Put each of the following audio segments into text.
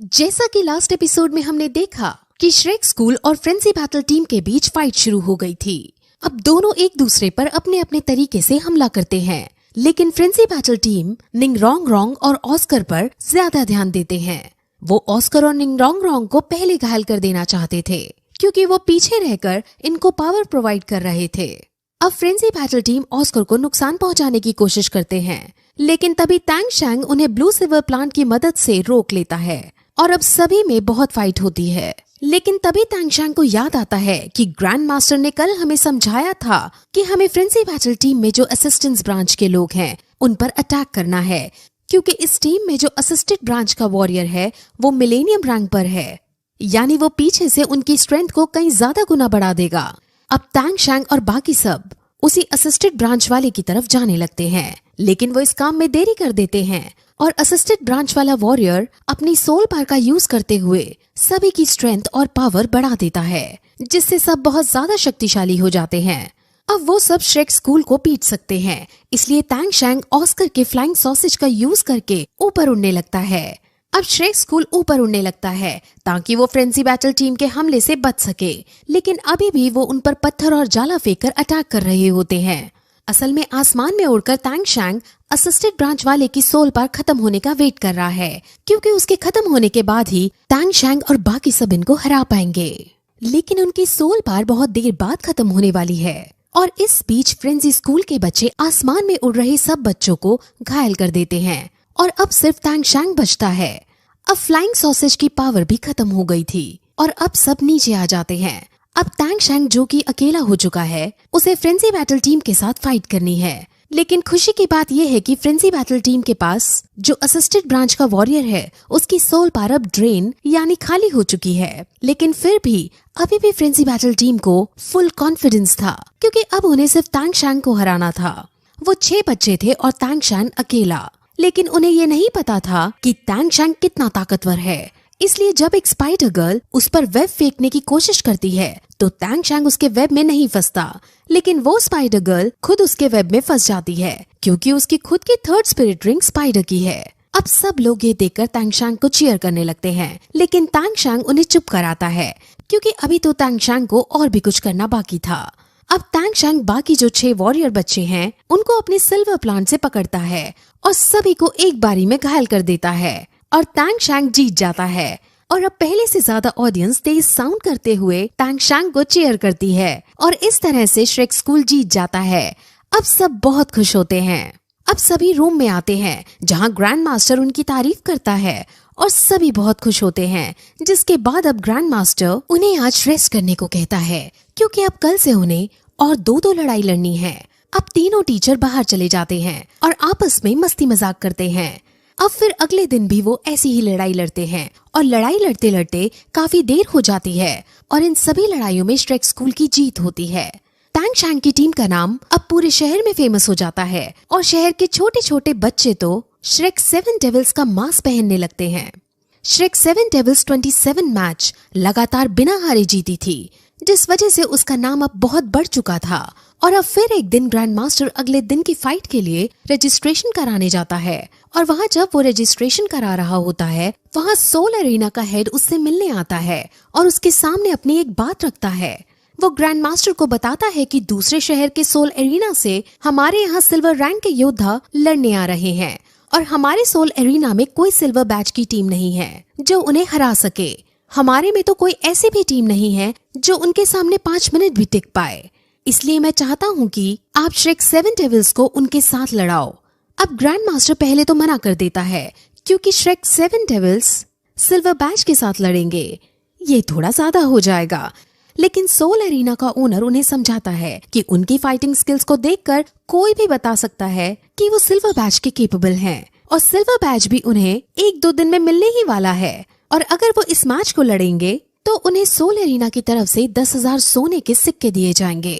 जैसा कि last episode में हमने देखा कि श्रेक स्कूल और फ्रेंजी बैटल टीम के बीच फाइट शुरू हो गई थी। अब दोनों एक दूसरे पर अपने अपने तरीके से हमला करते हैं, लेकिन फ्रेंजी बैटल टीम निंगरोंग और ऑस्कर पर ज्यादा ध्यान देते हैं। वो ऑस्कर और निंगरोंग को पहले घायल कर देना चाहते थे क्योंकि वो पीछे रहकर इनको पावर प्रोवाइड कर रहे थे। अब फ्रेंजी बैटल टीम ऑस्कर को नुकसान पहुंचाने की कोशिश करते हैं, लेकिन तभी टैंग शैंग उन्हें ब्लू सिल्वर प्लांट की मदद से रोक लेता है और अब सभी में बहुत फाइट होती है। लेकिन तभी टैंग शैंग को याद आता है कि ग्रैंड मास्टर ने कल हमें समझाया था कि हमें फ्रेंजी बैटल टीम में जो असिस्टेंस ब्रांच के लोग हैं उन पर अटैक करना है, क्योंकि इस टीम में जो असिस्टेड ब्रांच का वॉरियर है वो मिलेनियम रैंक पर है, यानी वो पीछे से उनकी स्ट्रेंथ को कई ज्यादा गुना बढ़ा देगा। अब टैंग शैंग और बाकी सब उसी असिस्टेड ब्रांच वाले की तरफ जाने लगते हैं, लेकिन वो इस काम में देरी कर देते हैं और असिस्टेड ब्रांच वाला वॉरियर अपनी सोल पावर का यूज करते हुए सभी की स्ट्रेंथ और पावर बढ़ा देता है, जिससे सब बहुत ज्यादा शक्तिशाली हो जाते हैं। अब वो सब श्रेक स्कूल को पीट सकते हैं, इसलिए टैंग शैंग ऑस्कर के फ्लाइंग सॉसेज का यूज करके ऊपर उड़ने लगता है। अब श्रेक स्कूल ऊपर उड़ने लगता है ताकि वो फ्रेंजी बैटल टीम के हमले से बच सके, लेकिन अभी भी वो उन पर पत्थर और जाला फेंककर अटैक कर रहे होते हैं। असल में आसमान में उड़कर टैंग शैंग असिस्टेड ब्रांच वाले की सोल पावर खत्म होने का वेट कर रहा है, क्योंकि उसके खत्म होने के बाद ही टैंग शैंग और बाकी सब इनको हरा पाएंगे। लेकिन उनकी सोल पावर बहुत देर बाद खत्म होने वाली है और इस बीच फ्रेंजी स्कूल के बच्चे आसमान में उड़ रहे सब बच्चों को घायल कर देते हैं और अब सिर्फ टैंग शैंग बचता है। अब फ्लाइंग सॉसेज की पावर भी खत्म हो गई थी और अब सब नीचे आ जाते हैं। अब टैंग शैंग जो कि अकेला हो चुका है, उसे फ्रेंजी बैटल टीम के साथ फाइट करनी है। लेकिन खुशी की बात यह है कि फ्रेंजी बैटल टीम के पास जो असिस्टेड ब्रांच का वॉरियर है उसकी सोल पावर अब ड्रेन यानी खाली हो चुकी है। लेकिन फिर भी अभी भी फ्रेंजी बैटल टीम को फुल कॉन्फिडेंस था, क्योंकि अब उन्हें सिर्फ टैंग शैंग को हराना था। वो 6 बच्चे थे और टैंग शैंग अकेला, लेकिन उन्हें ये नहीं पता था कि टैंग शैंग कितना ताकतवर है। इसलिए जब एक स्पाइडर गर्ल उस पर वेब फेंकने की कोशिश करती है तो टैंग शैंग उसके वेब में नहीं फंसता, लेकिन वो स्पाइडर गर्ल खुद उसके वेब में फंस जाती है, क्योंकि उसकी खुद की थर्ड स्पिरिट रिंग स्पाइडर की है। अब सब लोग ये देखकर टैंग शैंग को चीयर करने लगते हैं, लेकिन टैंग शैंग उन्हें चुप कराता है, क्योंकि अभी तो टैंग शैंग को और भी कुछ करना बाकी था। अब टैंग शैंग बाकी जो 6 वॉरियर बच्चे हैं उनको अपने सिल्वर प्लांट से पकड़ता है और सभी को एक बारी में घायल कर देता है और टैंग शैंग जीत जाता है। और अब पहले से ज्यादा ऑडियंस तेज साउंड करते हुए टैंग शैंग को चीयर करती है और इस तरह से श्रेक स्कूल जीत जाता है। अब सब बहुत खुश होते हैं। अब सभी रूम में आते हैं जहां ग्रैंड मास्टर उनकी तारीफ करता है और सभी बहुत खुश होते हैं, जिसके बाद अब ग्रैंड मास्टर उन्हें आज रेस्ट करने को कहता है, क्योंकि अब कल से उन्हें और 2 लड़ाई लड़नी है। अब तीनों टीचर बाहर चले जाते हैं और आपस में मस्ती मजाक करते हैं। अब फिर अगले दिन भी वो ऐसी ही लड़ाई लड़ते हैं और लड़ाई लड़ते लड़ते काफी देर हो जाती है और इन सभी लड़ाइयों में श्रेक स्कूल की जीत होती है। टैंग शैंग की टीम का नाम अब पूरे शहर में फेमस हो जाता है और शहर के छोटे छोटे बच्चे तो श्रेक 7 डेविल्स का मास्क पहनने लगते हैं। श्रेक 7 डेविल्स 27 मैच लगातार बिना हारे जीती थी, जिस वजह से उसका नाम अब बहुत बढ़ चुका था। और अब फिर एक दिन ग्रैंड मास्टर अगले दिन की फाइट के लिए रजिस्ट्रेशन कराने जाता है और वहाँ जब वो रजिस्ट्रेशन करा रहा होता है, वहाँ सोल एरिना का हेड उससे मिलने आता है और उसके सामने अपनी एक बात रखता है। वो ग्रैंड मास्टर को बताता है कि दूसरे शहर के सोल एरिना से हमारे यहाँ सिल्वर रैंक के योद्धा लड़ने आ रहे हैं और हमारे सोल एरिना में कोई सिल्वर बैच की टीम नहीं है जो उन्हें हरा सके। हमारे में तो कोई ऐसी भी टीम नहीं है जो उनके सामने 5 मिनट भी टिक पाए। इसलिए मैं चाहता हूँ कि आप श्रेक 7 डेविल्स को उनके साथ लड़ाओ। अब ग्रैंड मास्टर पहले तो मना कर देता है, क्योंकि श्रेक 7 डेविल्स सिल्वर बैच के साथ लड़ेंगे, ये थोड़ा ज्यादा हो जाएगा। लेकिन सोल एरिना का ओनर उन्हें समझाता है कि उनकी फाइटिंग स्किल्स को देखकर कोई भी बता सकता है कि वो सिल्वर बैच के केपेबल हैं और सिल्वर बैच भी उन्हें 1-2 दिन में मिलने ही वाला है और अगर वो इस मैच को लड़ेंगे तो उन्हें सोल एरिना की तरफ से 10,000 सोने के सिक्के दिए जाएंगे।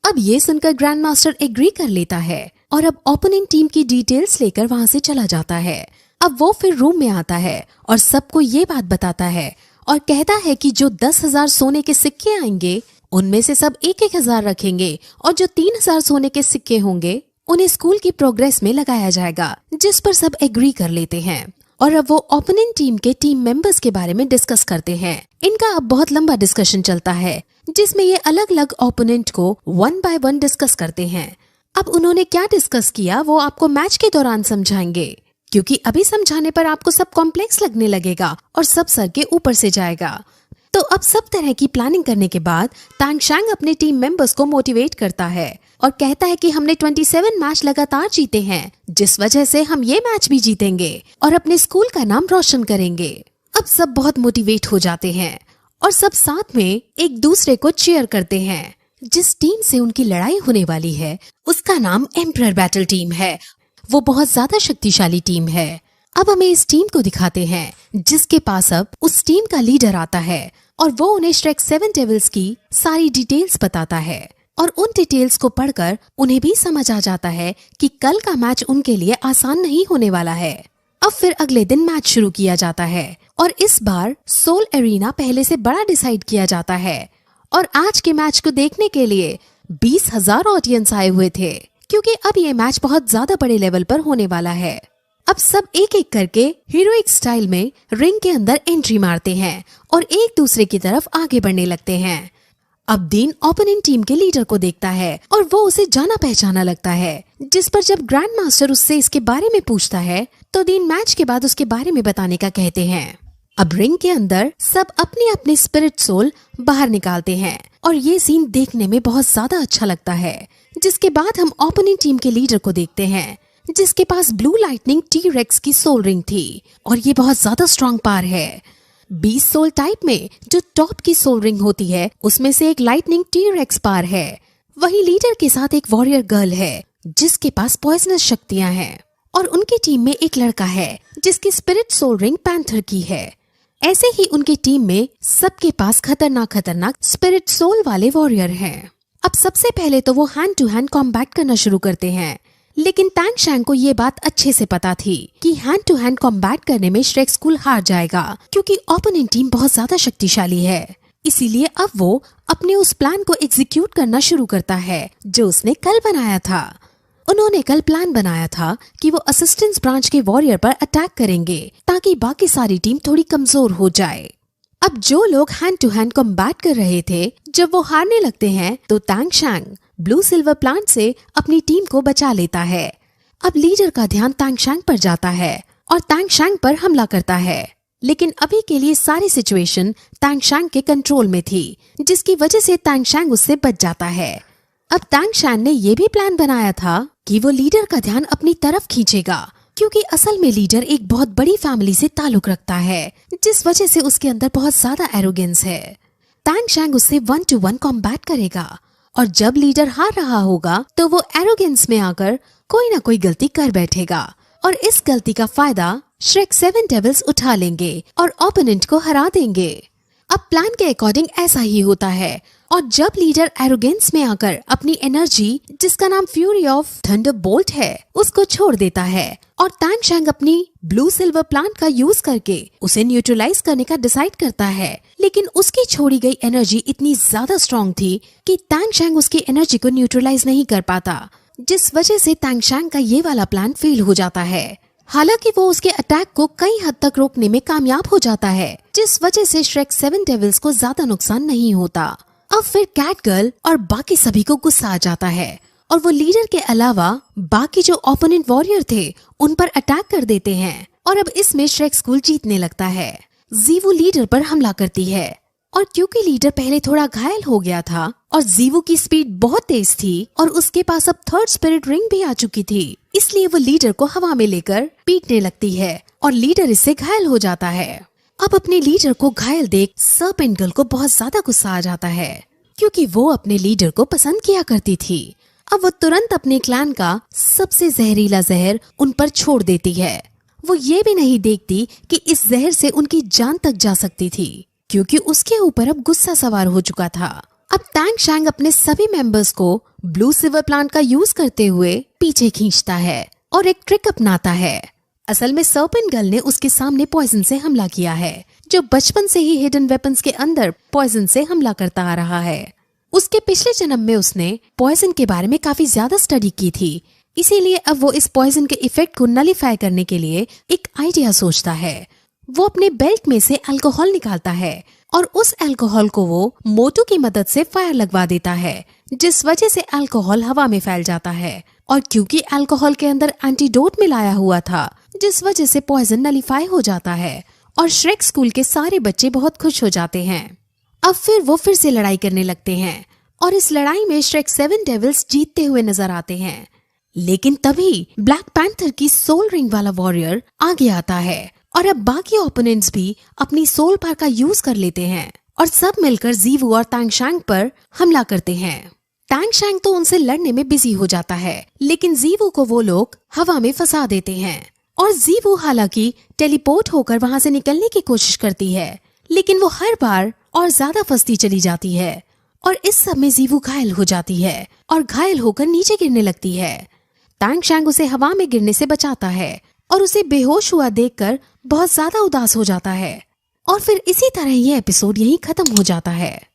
अब ये सुनकर ग्रैंड मास्टर एग्री कर लेता है और अब ओपोनेंट टीम की डिटेल्स लेकर वहाँ से चला जाता है। अब वो फिर रूम में आता है और सबको ये बात बताता है और कहता है कि जो 10,000 सोने के सिक्के आएंगे उनमें से सब 1,000 रखेंगे और जो 3,000 सोने के सिक्के होंगे उन्हें स्कूल की प्रोग्रेस में लगाया जाएगा, जिस पर सब एग्री कर लेते हैं। और अब वो ओपोनेंट टीम के टीम मेंबर्स के बारे में डिस्कस करते हैं। इनका अब बहुत लंबा डिस्कशन चलता है जिसमें ये अलग अलग ओपोनेंट को 1 बाय 1 डिस्कस करते हैं। अब उन्होंने क्या डिस्कस किया वो आपको मैच के दौरान समझाएंगे, क्योंकि अभी समझाने पर आपको सब कॉम्प्लेक्स लगने लगेगा और सब सर के ऊपर से जाएगा। तो अब सब तरह की प्लानिंग करने के बाद तांग शैंग अपने टीम मेंबर्स को मोटिवेट करता है और कहता है कि हमने 27 मैच लगातार जीते हैं, जिस वजह से हम ये मैच भी जीतेंगे और अपने स्कूल का नाम रोशन करेंगे। अब सब बहुत मोटिवेट हो जाते हैं और सब साथ में एक दूसरे को चीयर करते हैं। जिस टीम से उनकी लड़ाई होने वाली है उसका नाम एम्परर बैटल टीम है। वो बहुत ज्यादा शक्तिशाली टीम है। अब हमें इस टीम को दिखाते हैं जिसके पास अब उस टीम का लीडर आता है और वो उन्हें श्रेक 7 डेविल्स की सारी डिटेल्स बताता है और उन डिटेल्स को पढ़कर उन्हें भी समझ आ जाता है कि कल का मैच उनके लिए आसान नहीं होने वाला है। अब फिर अगले दिन मैच शुरू किया जाता है और इस बार सोल एरिना पहले से बड़ा डिसाइड किया जाता है और आज के मैच को देखने के लिए 20,000 ऑडियंस आए हुए थे, क्योंकि अब ये मैच बहुत ज्यादा बड़े लेवल पर होने वाला है। अब सब एक एक करके हीरोइक स्टाइल में रिंग के अंदर एंट्री मारते हैं और एक दूसरे की तरफ आगे बढ़ने लगते हैं। अब दीन ओपोनेंट टीम के लीडर को देखता है और वो उसे जाना पहचाना लगता है, जिस पर जब ग्रैंड मास्टर उससे इसके बारे में पूछता है तो दीन मैच के बाद उसके बारे में बताने का कहते हैं। अब रिंग के अंदर सब अपनी अपनी स्पिरिट सोल बाहर निकालते हैं और ये सीन देखने में बहुत ज्यादा अच्छा लगता है। जिसके बाद हम ओपोनेंट टीम के लीडर को देखते हैं जिसके पास ब्लू लाइटनिंग टी-रेक्स की सोल रिंग थी और ये बहुत ज्यादा स्ट्रॉन्ग पार है। 20 सोल टाइप में जो टॉप की सोल रिंग होती है उसमें से एक लाइटनिंग टी-रेक्स पार है। वही लीडर के साथ एक वॉरियर गर्ल है जिसके पास पॉइजनस शक्तियां हैं और उनकी टीम में एक लड़का है जिसकी स्पिरिट सोल रिंग पैंथर की है। ऐसे ही उनकी टीम में सबके पास खतरनाक स्पिरिट सोल वाले वॉरियर हैं। अब सबसे पहले तो वो हैंड टू हैंड कॉम्बैट करना शुरू करते हैं, लेकिन तांग शैंग को ये बात अच्छे से पता थी कि हैंड टू हैंड कॉम्बैट करने में श्रेक स्कूल हार जाएगा, क्योंकि ओपोनेंट टीम बहुत ज्यादा शक्तिशाली है। इसीलिए अब वो अपने उस प्लान को एग्जीक्यूट करना शुरू करता है जो उसने कल बनाया था। उन्होंने कल प्लान बनाया था कि वो असिस्टेंस ब्रांच के वॉरियर पर अटैक करेंगे ताकि बाकी सारी टीम थोड़ी कमजोर हो जाए। अब जो लोग हैंड टू हैंड कॉम्बैट कर रहे थे, जब वो हारने लगते हैं तो तांग शैंग ब्लू सिल्वर प्लांट से अपनी टीम को बचा लेता है। अब लीडर का ध्यान तांग शैंग पर जाता है और तांग शैंग पर हमला करता है, लेकिन अभी के लिए सारी सिचुएशन तांग शैंग के कंट्रोल में थी, जिसकी वजह से तांग शैंग उससे बच जाता है। अब तांग शैंग ने ये भी प्लान बनाया था कि वो लीडर का ध्यान अपनी तरफ खींचेगा, क्योंकि असल में लीडर एक बहुत बड़ी फैमिली से ताल्लुक रखता है, जिस वजह से उसके अंदर बहुत ज्यादा एरोगेंस है। तांग शैंग उससे 1 to 1 कॉम्बैट करेगा और जब लीडर हार रहा होगा तो वो एरोगेंस में आकर कोई ना कोई गलती कर बैठेगा और इस गलती का फायदा श्रेक 7 डेविल्स उठा लेंगे और ओपोनेंट को हरा देंगे। अब प्लान के अकॉर्डिंग ऐसा ही होता है और जब लीडर एरोगेंस में आकर अपनी एनर्जी, जिसका नाम फ्यूरी ऑफ थंडरबोल्ट है, उसको छोड़ देता है और तांग शैंग अपनी ब्लू सिल्वर प्लांट का यूज करके उसे न्यूट्रलाइज करने का डिसाइड करता है, लेकिन उसकी छोड़ी गई एनर्जी इतनी ज्यादा स्ट्रॉन्ग थी कि तांग शैंग उसकी एनर्जी को न्यूट्रलाइज नहीं कर पाता, जिस वजह से तांग शैंग का ये वाला प्लान फेल हो जाता है। हालांकि वो उसके अटैक को कई हद तक रोकने में कामयाब हो जाता है, जिस वजह से श्रेक 7 डेविल्स को ज्यादा नुकसान नहीं होता। अब फिर कैट गर्ल और बाकी सभी को गुस्सा आ जाता है और वो लीडर के अलावा बाकी जो ओपोनेंट वॉरियर थे उन पर अटैक कर देते हैं और अब इसमें श्रेक स्कूल जीतने लगता है। जीवू लीडर पर हमला करती है और क्योंकि लीडर पहले थोड़ा घायल हो गया था और जीवू की स्पीड बहुत तेज थी और उसके पास अब 3rd स्पिरिट रिंग भी आ चुकी थी, इसलिए वो लीडर को हवा में लेकर पीटने लगती है और लीडर इससे घायल हो जाता है। अब अपने लीडर को घायल देख सर्पेंट गर्ल को बहुत ज्यादा गुस्सा आ जाता है, क्योंकि वो अपने लीडर को पसंद किया करती थी। अब वो तुरंत अपने क्लैन का सबसे जहरीला जहर उन पर छोड़ देती है। वो ये भी नहीं देखती कि इस जहर से उनकी जान तक जा सकती थी, क्योंकि उसके ऊपर अब गुस्सा सवार हो चुका था। अब तांग शैंग अपने सभी मेंबर्स को ब्लू सिल्वर प्लांट का यूज करते हुए पीछे खींचता है और एक ट्रिक अपनाता है। असल में सर्पेंट गर्ल ने उसके सामने पॉइजन से हमला किया है, जो बचपन से ही हिडन वेपन्स के अंदर पॉइजन से हमला करता आ रहा है। उसके पिछले जन्म में उसने पॉइजन के बारे में काफी ज्यादा स्टडी की थी, इसीलिए अब वो इस पॉइजन के इफेक्ट को नलीफाई करने के लिए एक आइडिया सोचता है। वो अपने बेल्ट में से अल्कोहल निकालता है और उस अल्कोहल को वो मोटू की मदद से फायर लगवा देता है, जिस वजह से अल्कोहल हवा में फैल जाता है। और क्योंकि अल्कोहल के अंदर एंटीडोट मिलाया हुआ था, जिस वजह से पॉइजन नलीफाई हो जाता है और श्रेक स्कूल के सारे बच्चे बहुत खुश हो जाते हैं। अब फिर से लड़ाई करने लगते हैं और इस लड़ाई में श्रेक 7 डेविल्स जीतते हुए नजर आते हैं। लेकिन तभी ब्लैक पैंथर की सोल रिंग वाला वॉरियर आगे आता है और अब बाकी ओपोनेंट्स भी अपनी सोल पावर का यूज कर लेते हैं और सब मिलकर जीवू और तांगशैंग पर हमला करते हैं। तांगशैंग तो उनसे लड़ने में बिजी हो जाता है, लेकिन जीवू को वो लोग हवा में फंसा देते हैं और जीवू हालांकि टेलीपोर्ट होकर वहां से निकलने की कोशिश करती है, लेकिन वो हर बार और ज्यादा फंसती चली जाती है और इस सब में जीवू घायल हो जाती है और घायल होकर नीचे गिरने लगती है। तांगशैंग उसे हवा में गिरने से बचाता है और उसे बेहोश हुआ देखकर बहुत ज्यादा उदास हो जाता है और फिर इसी तरह ये एपिसोड यहीं खत्म हो जाता है।